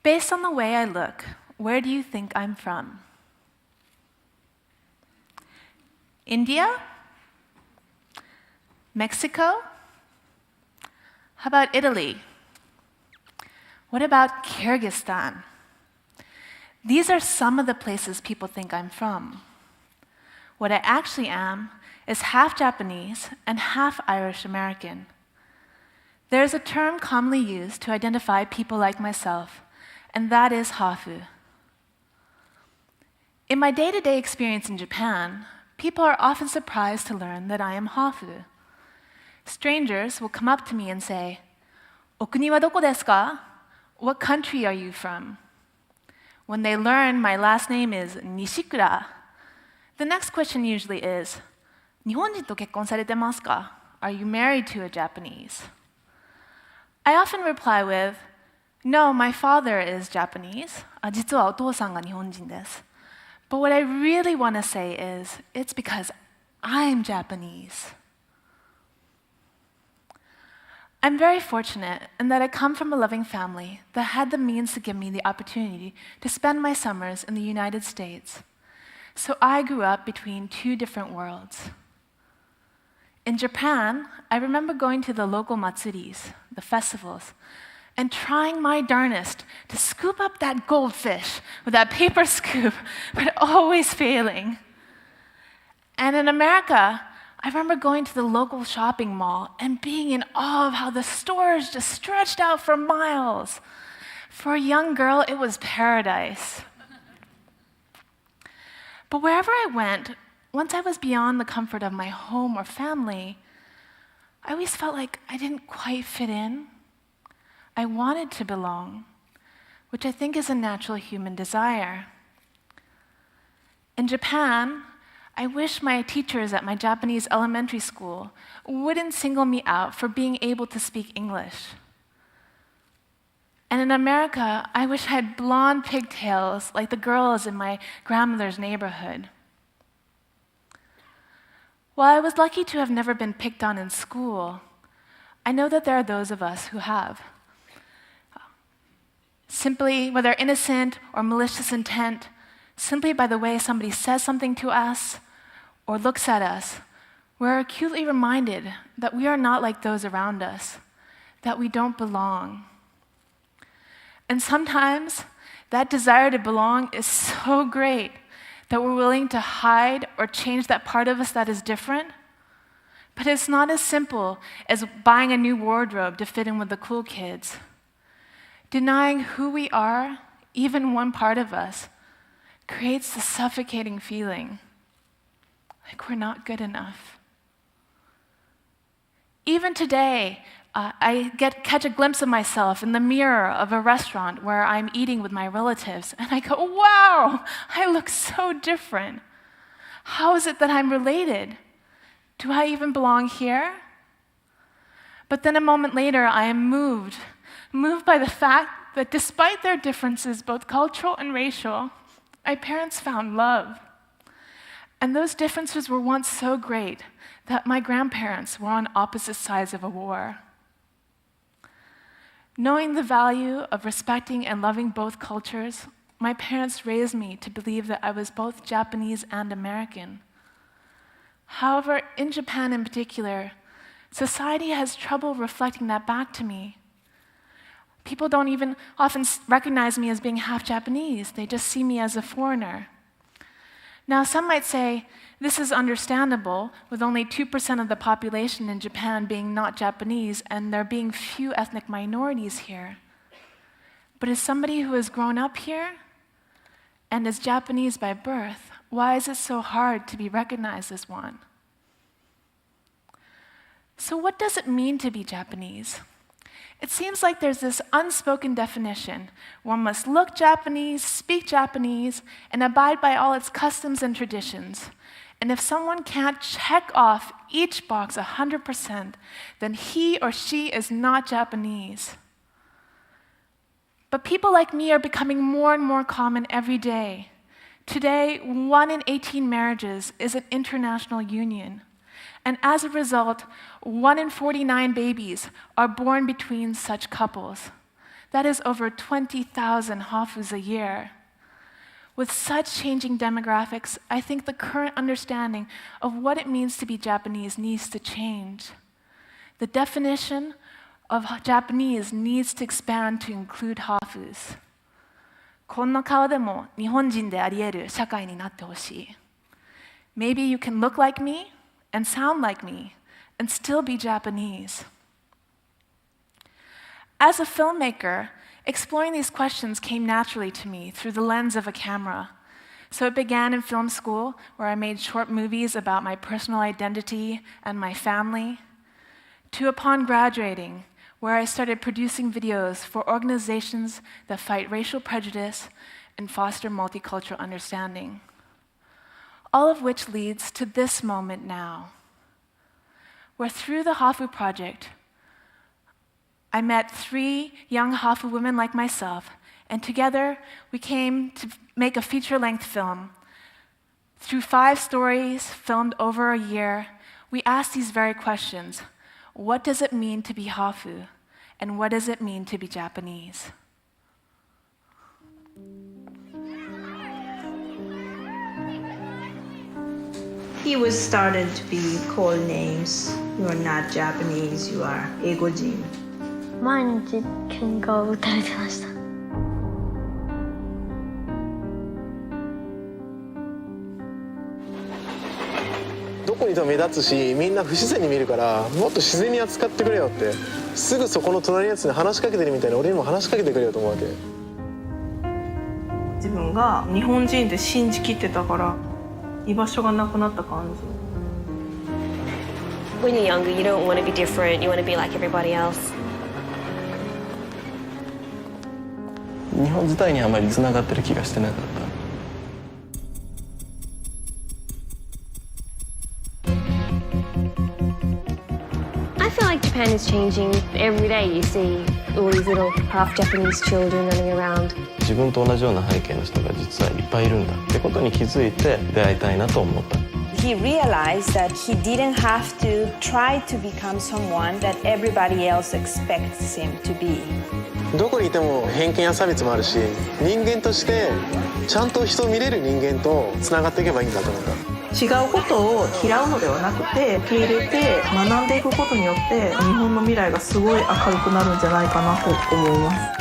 Based on the way I look, where do you think I'm from? India? Mexico? How about Italy? What about Kyrgyzstan? These are some of the places people think I'm from. What I actually am is half Japanese and half Irish American. There is a term commonly used to identify people like myself, and that is Hafu. In my day-to-day experience in Japan, people are often surprised to learn that I am Hafu. Strangers will come up to me and say, "Okuni wa doko desu ka?" What country are you from? When they learn my last name is Nishikura, the next question usually is, 日本人と結婚されてますか? Are you married to a Japanese? I often reply with, "No, my father is Japanese. 実はお父さんが日本人です." But what I really want to say is, it's because I'm Japanese. I'm very fortunate in that I come from a loving family that had the means to give me the opportunity to spend my summers in the United States. So I grew up between two different worlds. In Japan, I remember going to the local matsuris, the festivals, and trying my darnest to scoop up that goldfish with that paper scoop, but always failing. And in America, I remember going to the local shopping mall and being in awe of how the stores just stretched out for miles. For a young girl, it was paradise. But wherever I went, once I was beyond the comfort of my home or family, I always felt like I didn't quite fit in. I wanted to belong, which I think is a natural human desire. In Japan, I wish my teachers at my Japanese elementary school wouldn't single me out for being able to speak English. And in America, I wish I had blonde pigtails like the girls in my grandmother's neighborhood. While I was lucky to have never been picked on in school, I know that there are those of us who have. Simply, whether innocent or malicious intent, simply by the way somebody says something to us or looks at us, we're acutely reminded that we are not like those around us, that we don't belong. And sometimes that desire to belong is so great that we're willing to hide or change that part of us that is different. But it's not as simple as buying a new wardrobe to fit in with the cool kids. Denying who we are, even one part of us, creates the suffocating feeling like we're not good enough. Even today, I catch a glimpse of myself in the mirror of a restaurant where I'm eating with my relatives, and I go, wow, I look so different. How is it that I'm related? Do I even belong here? But then a moment later, I am moved by the fact that despite their differences, both cultural and racial, my parents found love. And those differences were once so great that my grandparents were on opposite sides of a war. Knowing the value of respecting and loving both cultures, my parents raised me to believe that I was both Japanese and American. However, in Japan in particular, society has trouble reflecting that back to me. People don't even often recognize me as being half Japanese. They just see me as a foreigner. Now, some might say this is understandable, with only 2% of the population in Japan being not Japanese and there being few ethnic minorities here. But as somebody who has grown up here and is Japanese by birth, why is it so hard to be recognized as one? So what does it mean to be Japanese? It seems like there's this unspoken definition. One must look Japanese, speak Japanese, and abide by all its customs and traditions. And if someone can't check off each box 100%, then he or she is not Japanese. But people like me are becoming more and more common every day. Today, 1 in 18 marriages is an international union. And as a result, 1 in 49 babies are born between such couples. That is over 20,000 Hafus a year. With such changing demographics, I think the current understanding of what it means to be Japanese needs to change. The definition of Japanese needs to expand to include Hafus. こんな顔でも日本人であり得る社会になってほしい。Maybe you can look like me and sound like me and still be Japanese. As a filmmaker, exploring these questions came naturally to me through the lens of a camera. So it began in film school, where I made short movies about my personal identity and my family, to upon graduating, where I started producing videos for organizations that fight racial prejudice and foster multicultural understanding. All of which leads to this moment now, where through the Hafu project, I met 3 young Hafu women like myself, and together we came to make a feature-length film. Through 5 stories filmed over a year, we asked these very questions. What does it mean to be Hafu? And what does it mean to be Japanese? He was started to be called names. You are not Japanese, you are Egojin. 毎日喧嘩を打たれてました。どこにいても目立つし、みんな不自然に見るからもっと自然に扱ってくれよって、すぐそこの隣のやつに話しかけてるみたいに俺にも話しかけてくれよと思うわけ。自分が日本人で信じきってたから居場所がなくなった感じ。When you're younger, you don't want to be different. You want to be like everybody else. 日本自体にあまりつながってる気がしてなかった。I feel like Japan is changing. Every day you see all these little half Japanese children running around. 自分と同じような背景の人が実はいっぱいいるんだってことに気づいて出会いたいなと思った。He realized that he didn't have to try to become someone that everybody else expects him to be. どこにいても偏見や差別もあるし、人間としてちゃんと人を見れる人間とつながっていけばいいんだと思った。違うことを嫌うのではなくて受け入れて学んでいくことによって日本の未来がすごい明るくなるんじゃないかなと思います。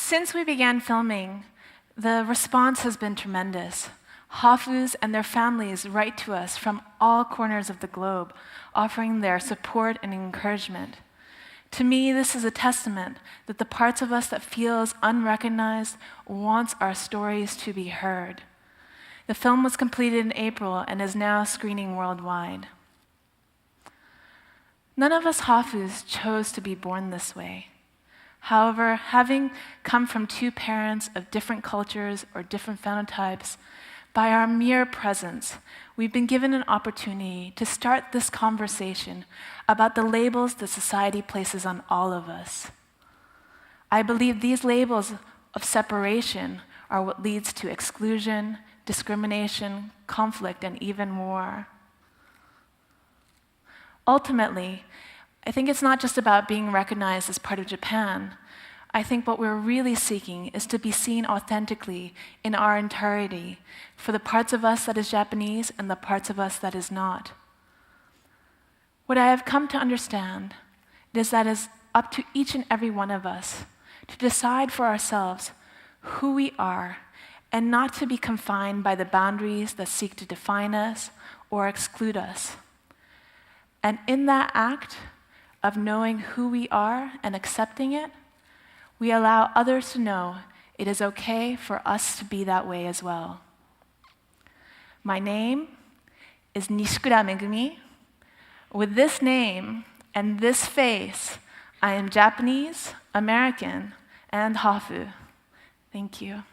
Since we began filming, the response has been tremendous. Hafus and their families write to us from all corners of the globe, offering their support and encouragement. To me, this is a testament that the parts of us that feels unrecognized wants our stories to be heard. The film was completed in April and is now screening worldwide. None of us Hafus chose to be born this way. However, having come from 2 parents of different cultures or different phenotypes, by our mere presence, we've been given an opportunity to start this conversation about the labels that society places on all of us. I believe these labels of separation are what leads to exclusion, discrimination, conflict, and even war. Ultimately, I think it's not just about being recognized as part of Japan. I think what we're really seeking is to be seen authentically in our entirety for the parts of us that is Japanese and the parts of us that is not. What I have come to understand is that it's up to each and every one of us to decide for ourselves who we are and not to be confined by the boundaries that seek to define us or exclude us. And in that act of knowing who we are and accepting it, we allow others to know it is okay for us to be that way as well. My name is Nishikura Megumi. With this name and this face, I am Japanese, American, and Hafu. Thank you.